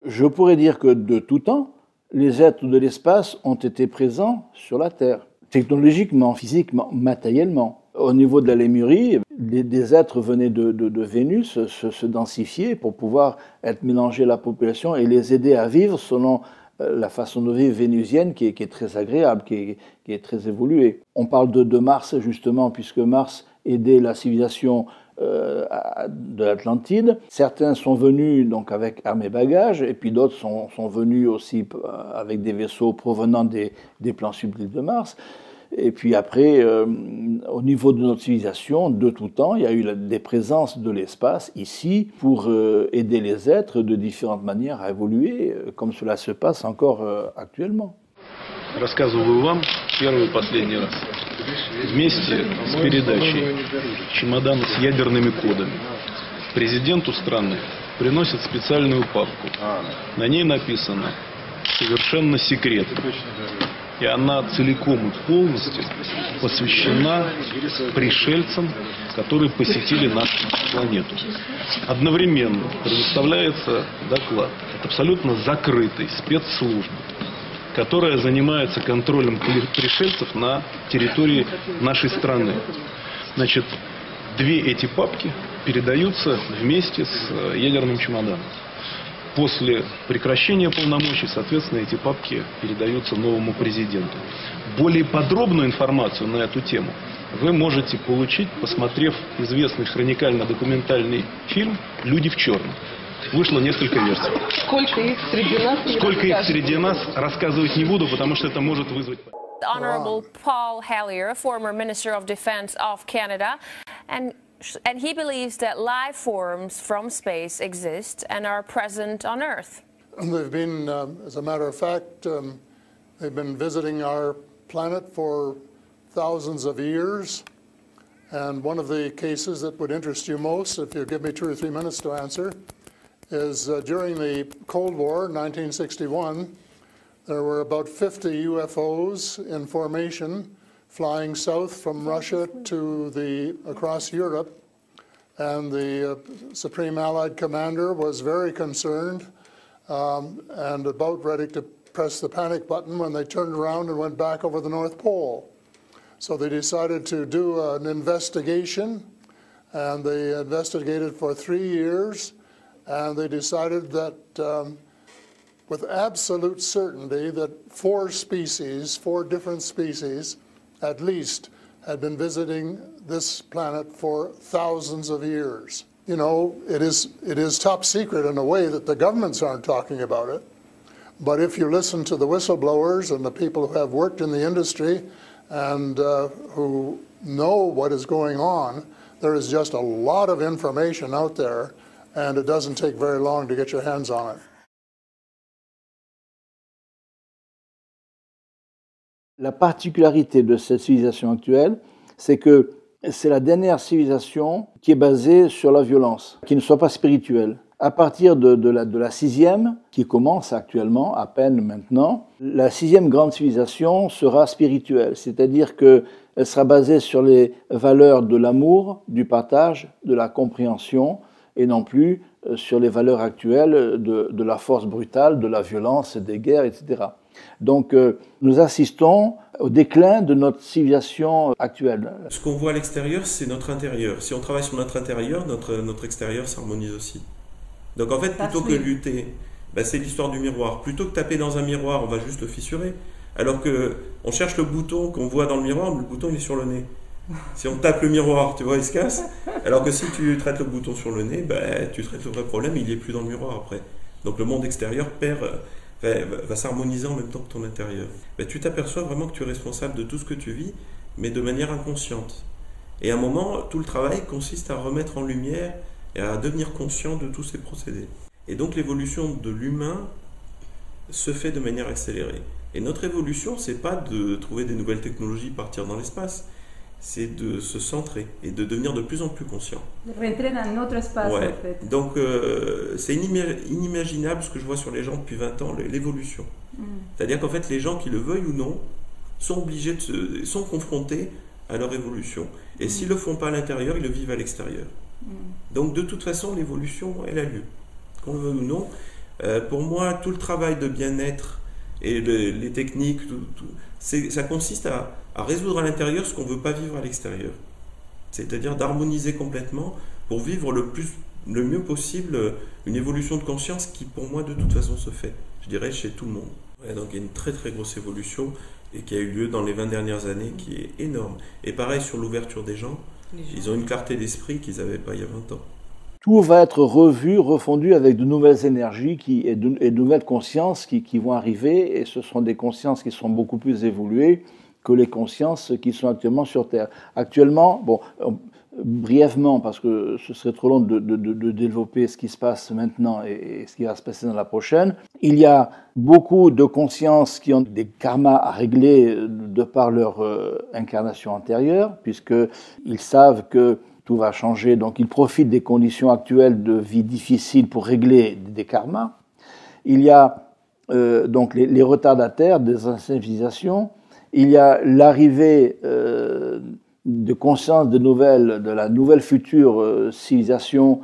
Je pourrais dire que de tout temps, les êtres de l'espace ont été présents sur la Terre, technologiquement, physiquement, matériellement. Au niveau de la Lémurie, des êtres venaient de Vénus se densifier pour pouvoir être mélangés à la population et les aider à vivre selon la façon de vivre vénusienne qui est très agréable, qui est très évoluée. On parle de Mars justement, puisque Mars aidait la civilisation de l'Atlantide. Certains sont venus donc avec armes et bagages, et puis d'autres sont venus aussi avec des vaisseaux provenant des plans subtils de Mars. Et puis après, au niveau de notre civilisation, de tout temps, il y a eu des présences de l'espace ici pour aider les êtres de différentes manières à évoluer, comme cela se passe encore actuellement. Рассказываю вам первый и последний раз. Вместе с передачей чемодана с ядерными кодами президенту страны приносят специальную папку. На ней написано «Совершенно секретно». И она целиком и полностью посвящена пришельцам, которые посетили нашу планету. Одновременно предоставляется доклад от абсолютно закрытой спецслужбы, которая занимается контролем пришельцев на территории нашей страны. Значит, две эти папки передаются вместе с ядерным чемоданом. После прекращения полномочий, соответственно, эти папки передаются новому президенту. Более подробную информацию на эту тему вы можете получить, посмотрев известный хроникально-документальный фильм «Люди в черном». Вышло несколько версий. Сколько их среди нас? Сколько их среди нас, рассказывать не буду, потому что это может вызвать... Honorable Paul Hellyer, former Minister of Defense of Canada, and he believes that life forms from space exist and are present on Earth. They've been, as a matter of fact, they've been visiting our planet for thousands of years. And one of the cases that would interest you most, if you give me 2 or 3 minutes to answer, is during the Cold War, 1961, there were about 50 UFOs in formation flying south from Russia to across Europe, and the Supreme Allied Commander was very concerned and about ready to press the panic button when they turned around and went back over the North Pole. So they decided to do an investigation, and they investigated for 3 years, and they decided that with absolute certainty that 4 different species, at least, had been visiting this planet for thousands of years. You know, it is top secret in a way that the governments aren't talking about it. But if you listen to the whistleblowers and the people who have worked in the industry and who know what is going on, there is just a lot of information out there, and it doesn't take very long to get your hands on it. La particularité de cette civilisation actuelle, c'est que c'est la dernière civilisation qui est basée sur la violence, qui ne soit pas spirituelle. À partir de la 6e, qui commence actuellement, à peine maintenant, la 6e grande civilisation sera spirituelle, c'est-à-dire qu'elle sera basée sur les valeurs de l'amour, du partage, de la compréhension, et non plus sur les valeurs actuelles de la force brutale, de la violence, des guerres, etc. Donc nous assistons au déclin de notre civilisation actuelle. Ce qu'on voit à l'extérieur, c'est notre intérieur. Si on travaille sur notre intérieur, notre extérieur s'harmonise aussi. Donc en fait, plutôt que lutter, c'est l'histoire du miroir. Plutôt que taper dans un miroir, on va juste le fissurer. Alors qu'on cherche le bouton qu'on voit dans le miroir, le bouton il est sur le nez. Si on tape le miroir, tu vois, il se casse. Alors que si tu traites le bouton sur le nez, tu traites le vrai problème, il n'y est plus dans le miroir après. Donc le monde extérieur va s'harmoniser en même temps que ton intérieur. Tu t'aperçois vraiment que tu es responsable de tout ce que tu vis, mais de manière inconsciente. Et à un moment, tout le travail consiste à remettre en lumière et à devenir conscient de tous ces procédés. Et donc l'évolution de l'humain se fait de manière accélérée. Et notre évolution, c'est pas de trouver des nouvelles technologies, partir dans l'espace, c'est de se centrer et de devenir de plus en plus conscient. De rentrer dans notre espace, ouais. en fait. Donc c'est inimaginable ce que je vois sur les gens depuis 20 ans, l'évolution. C'est-à-dire qu'en fait, les gens, qui le veuillent ou non, sont obligés sont confrontés à leur évolution. Et s'ils ne le font pas à l'intérieur, ils le vivent à l'extérieur. Donc de toute façon, l'évolution, elle a lieu. Qu'on le veuille ou non. Pour moi, tout le travail de bien-être et les techniques, ça consiste à résoudre à l'intérieur ce qu'on ne veut pas vivre à l'extérieur. C'est-à-dire d'harmoniser complètement pour vivre le mieux possible une évolution de conscience qui, pour moi, de toute façon, se fait. je dirais, chez tout le monde. Ouais, donc il y a une très très grosse évolution et qui a eu lieu dans les 20 dernières années, qui est énorme. Et pareil sur l'ouverture des gens, ils ont une clarté d'esprit qu'ils n'avaient pas il y a 20 ans. Tout va être revu, refondu avec de nouvelles énergies et de nouvelles consciences qui vont arriver, et ce sont des consciences qui sont beaucoup plus évoluées que les consciences qui sont actuellement sur Terre. Actuellement, bon, brièvement, parce que ce serait trop long de développer ce qui se passe maintenant et ce qui va se passer dans la prochaine, il y a beaucoup de consciences qui ont des karmas à régler de par leur incarnation antérieure, puisqu'ils savent que tout va changer, donc ils profitent des conditions actuelles de vie difficiles pour régler des karmas. Il y a donc les retardataires des anciennes civilisations. Il y a l'arrivée de conscience de la nouvelle future civilisation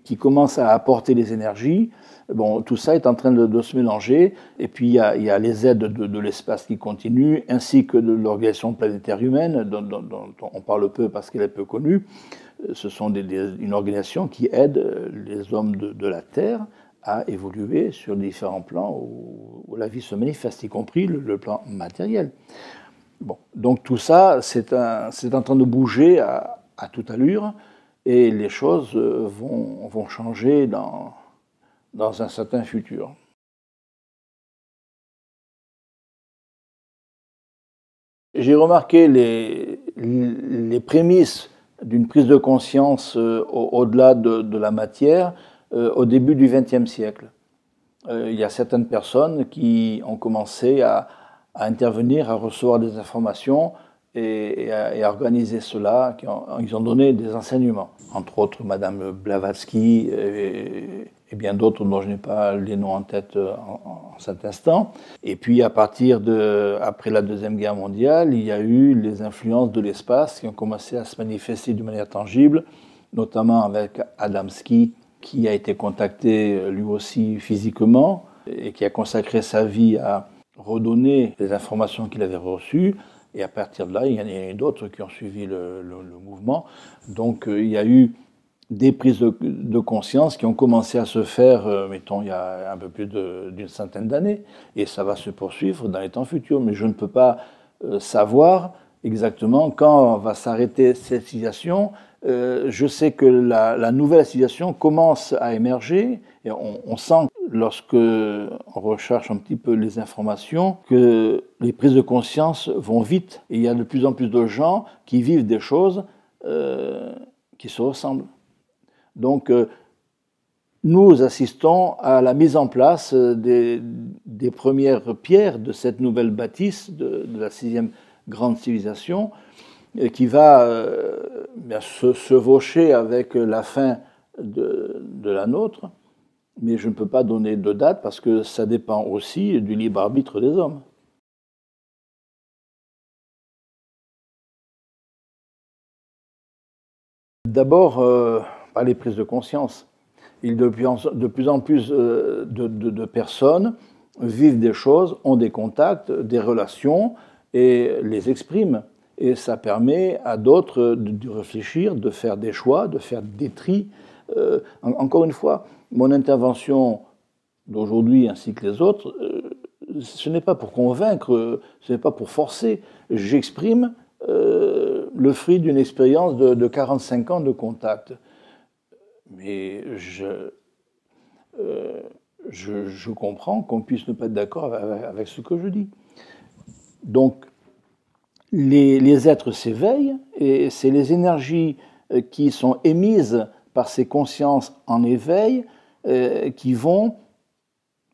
qui commence à apporter les énergies. Bon, tout ça est en train de se mélanger. Et puis il y a les aides de l'espace qui continuent, ainsi que de l'organisation planétaire humaine, dont on parle peu parce qu'elle est peu connue. Ce sont une organisation qui aide les hommes de la Terre à évoluer sur différents plans où la vie se manifeste, y compris le plan matériel. Bon, donc tout ça, c'est en train de bouger à toute allure, et les choses vont changer dans un certain futur. J'ai remarqué les prémices d'une prise de conscience au-delà de la matière au début du XXe siècle. Il y a certaines personnes qui ont commencé à intervenir, à recevoir des informations et à organiser cela. Ils ont donné des enseignements. Entre autres, Madame Blavatsky et bien d'autres dont je n'ai pas les noms en tête en cet instant. Et puis, après la Deuxième Guerre mondiale, il y a eu les influences de l'espace qui ont commencé à se manifester d'une manière tangible, notamment avec Adamski, qui a été contacté lui aussi physiquement et qui a consacré sa vie à redonner les informations qu'il avait reçues. Et à partir de là, il y en a eu d'autres qui ont suivi le mouvement. Donc il y a eu des prises de conscience qui ont commencé à se faire, mettons, il y a un peu plus d'une centaine d'années. Et ça va se poursuivre dans les temps futurs. Mais je ne peux pas savoir exactement quand va s'arrêter cette civilisation. Je sais que la nouvelle civilisation commence à émerger, et on sent, lorsque on recherche un petit peu les informations, que les prises de conscience vont vite, et il y a de plus en plus de gens qui vivent des choses qui se ressemblent. Donc, nous assistons à la mise en place des premières pierres de cette nouvelle bâtisse de la 6e grande civilisation, qui va se chevaucher avec la fin de la nôtre, mais je ne peux pas donner de date parce que ça dépend aussi du libre arbitre des hommes. D'abord, par les prises de conscience. De plus en plus de personnes vivent des choses, ont des contacts, des relations et les expriment. Et ça permet à d'autres de réfléchir, de faire des choix, de faire des tris. Encore une fois, mon intervention d'aujourd'hui ainsi que les autres, ce n'est pas pour convaincre, ce n'est pas pour forcer. J'exprime le fruit d'une expérience de 45 ans de contact. Mais je comprends qu'on puisse ne pas être d'accord avec ce que je dis. Donc, les êtres s'éveillent, et c'est les énergies qui sont émises par ces consciences en éveil qui vont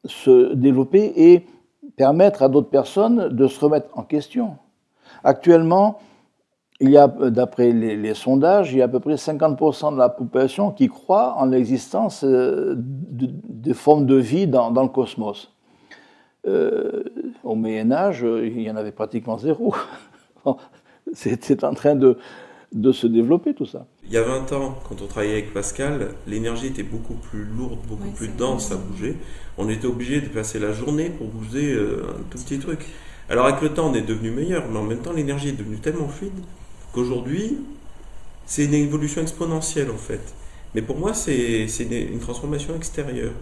se développer et permettre à d'autres personnes de se remettre en question. Actuellement, il y a, d'après les sondages, il y a à peu près 50% de la population qui croit en l'existence de formes de vie dans le cosmos. Au Moyen-Âge, il y en avait pratiquement zéro. C'est en train de se développer tout ça. Il y a 20 ans, quand on travaillait avec Pascal, l'énergie était beaucoup plus lourde, beaucoup plus dense à bouger. On était obligé de passer la journée pour bouger un tout petit truc. Alors avec le temps, on est devenu meilleur, mais en même temps, l'énergie est devenue tellement fluide qu'aujourd'hui, c'est une évolution exponentielle en fait. Mais pour moi, c'est une transformation extérieure.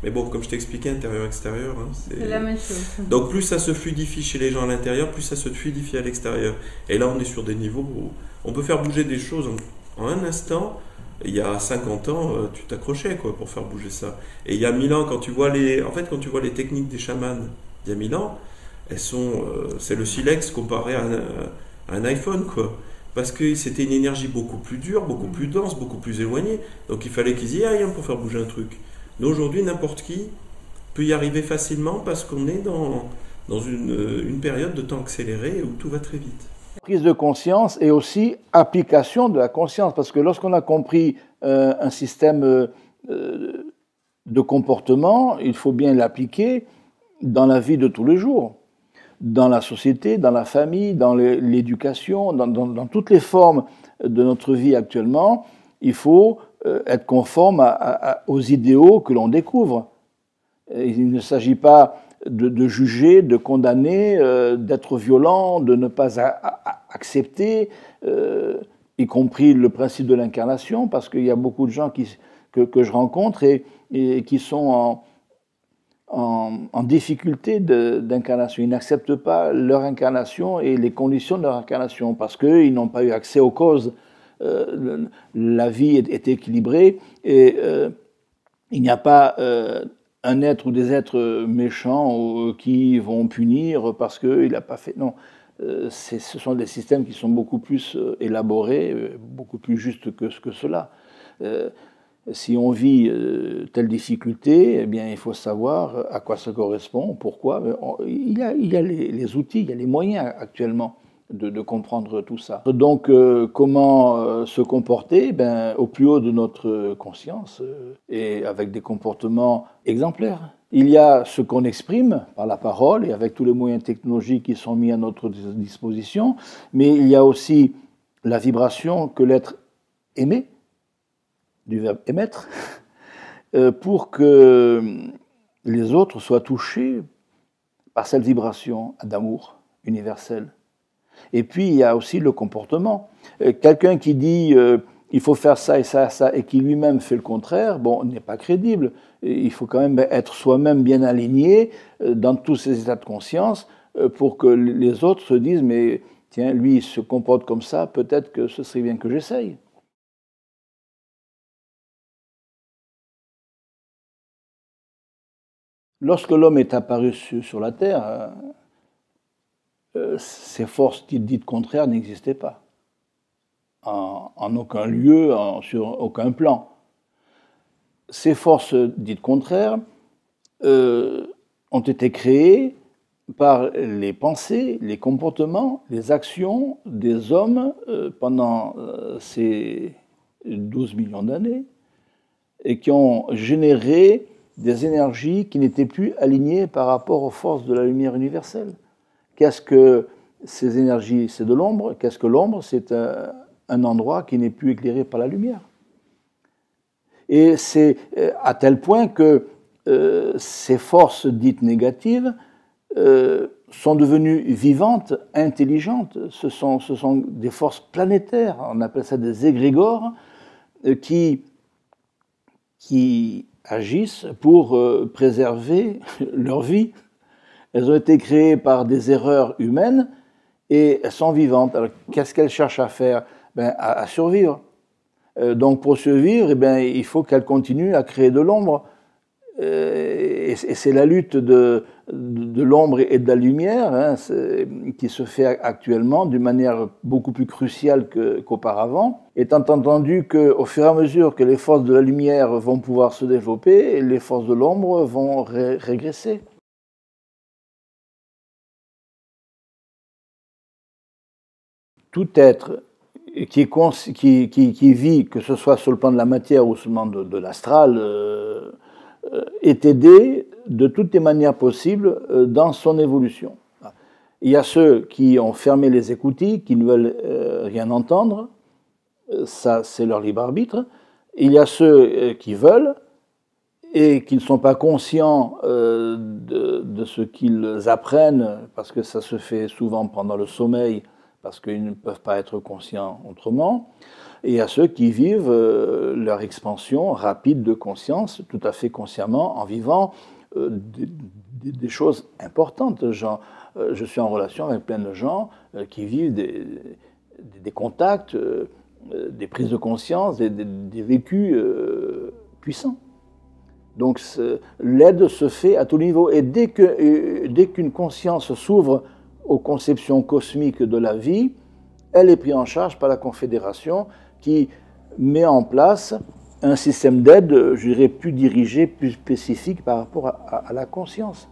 Mais bon, comme je t'ai expliqué, intérieur-extérieur, hein, c'est la même chose. Donc plus ça se fluidifie chez les gens à l'intérieur, plus ça se fluidifie à l'extérieur. Et là, on est sur des niveaux où on peut faire bouger des choses en un instant. Il y a 50 ans, tu t'accrochais quoi pour faire bouger ça. Et il y a 1000 ans, quand tu vois les techniques des chamans il y a 1000 ans, elles sont, c'est le silex comparé à un iPhone quoi. Parce que c'était une énergie beaucoup plus dure, beaucoup plus dense, beaucoup plus éloignée. Donc il fallait qu'ils y aillent pour faire bouger un truc. Mais aujourd'hui, n'importe qui peut y arriver facilement parce qu'on est dans une période de temps accéléré où tout va très vite. Prise de conscience et aussi application de la conscience. Parce que lorsqu'on a compris un système de comportement, il faut bien l'appliquer dans la vie de tous les jours. Dans la société, dans la famille, dans l'éducation, dans toutes les formes de notre vie actuellement, il faut être conforme aux idéaux que l'on découvre. Il ne s'agit pas de juger, de condamner, d'être violent, de ne pas accepter, y compris le principe de l'incarnation, parce qu'il y a beaucoup de gens que je rencontre et qui sont en difficulté d'incarnation. Ils n'acceptent pas leur incarnation et les conditions de leur incarnation parce qu'ils n'ont pas eu accès aux causes. La vie est équilibrée et il n'y a pas un être ou des êtres méchants qui vont punir parce qu'il n'a pas fait. Non, ce sont des systèmes qui sont beaucoup plus élaborés, beaucoup plus justes que cela. Si on vit telle difficulté, eh bien, il faut savoir à quoi ça correspond, pourquoi. Il y a les outils, il y a les moyens actuellement de comprendre tout ça. Donc, comment se comporter? Ben, au plus haut de notre conscience et avec des comportements exemplaires. Il y a ce qu'on exprime par la parole et avec tous les moyens technologiques qui sont mis à notre disposition, mais il y a aussi la vibration que l'être émet, du verbe émettre, pour que les autres soient touchés par cette vibration d'amour universel. Et puis, il y a aussi le comportement. Quelqu'un qui dit il faut faire ça et ça, ça, et qui lui-même fait le contraire, bon, n'est pas crédible. Il faut quand même être soi-même bien aligné dans tous ces états de conscience pour que les autres se disent mais tiens, lui, il se comporte comme ça, peut-être que ce serait bien que j'essaye. Lorsque l'homme est apparu sur la Terre, ces forces dites contraires n'existaient pas, en aucun lieu, sur aucun plan. Ces forces dites contraires ont été créées par les pensées, les comportements, les actions des hommes pendant ces 12 millions d'années et qui ont généré des énergies qui n'étaient plus alignées par rapport aux forces de la lumière universelle. Qu'est-ce que ces énergies? C'est de l'ombre. Qu'est-ce que l'ombre? C'est un endroit qui n'est plus éclairé par la lumière. Et c'est à tel point que ces forces dites négatives sont devenues vivantes, intelligentes. Ce sont des forces planétaires, on appelle ça des égrégores, qui agissent pour préserver leur vie. Elles ont été créées par des erreurs humaines et elles sont vivantes. Alors, qu'est-ce qu'elles cherchent à faire? À survivre. Donc, pour survivre, il faut qu'elles continuent à créer de l'ombre. Et c'est la lutte de l'ombre et de la lumière qui se fait actuellement d'une manière beaucoup plus cruciale qu'auparavant, étant entendu qu'au fur et à mesure que les forces de la lumière vont pouvoir se développer, les forces de l'ombre vont régresser. Tout être qui vit, que ce soit sur le plan de la matière ou sur le plan de l'astral, est aidé de toutes les manières possibles dans son évolution. Il y a ceux qui ont fermé les écoutilles, qui ne veulent rien entendre, ça c'est leur libre arbitre. Il y a ceux qui veulent et qui ne sont pas conscients de ce qu'ils apprennent, parce que ça se fait souvent pendant le sommeil, parce qu'ils ne peuvent pas être conscients autrement. et à ceux qui vivent leur expansion rapide de conscience, tout à fait consciemment, en vivant des choses importantes. Je suis en relation avec plein de gens qui vivent des contacts, des prises de conscience, des vécus puissants. Donc l'aide se fait à tout niveau. Et dès qu'une conscience s'ouvre aux conceptions cosmiques de la vie, elle est prise en charge par la Confédération qui met en place un système d'aide, je dirais, plus dirigé, plus spécifique par rapport à la conscience.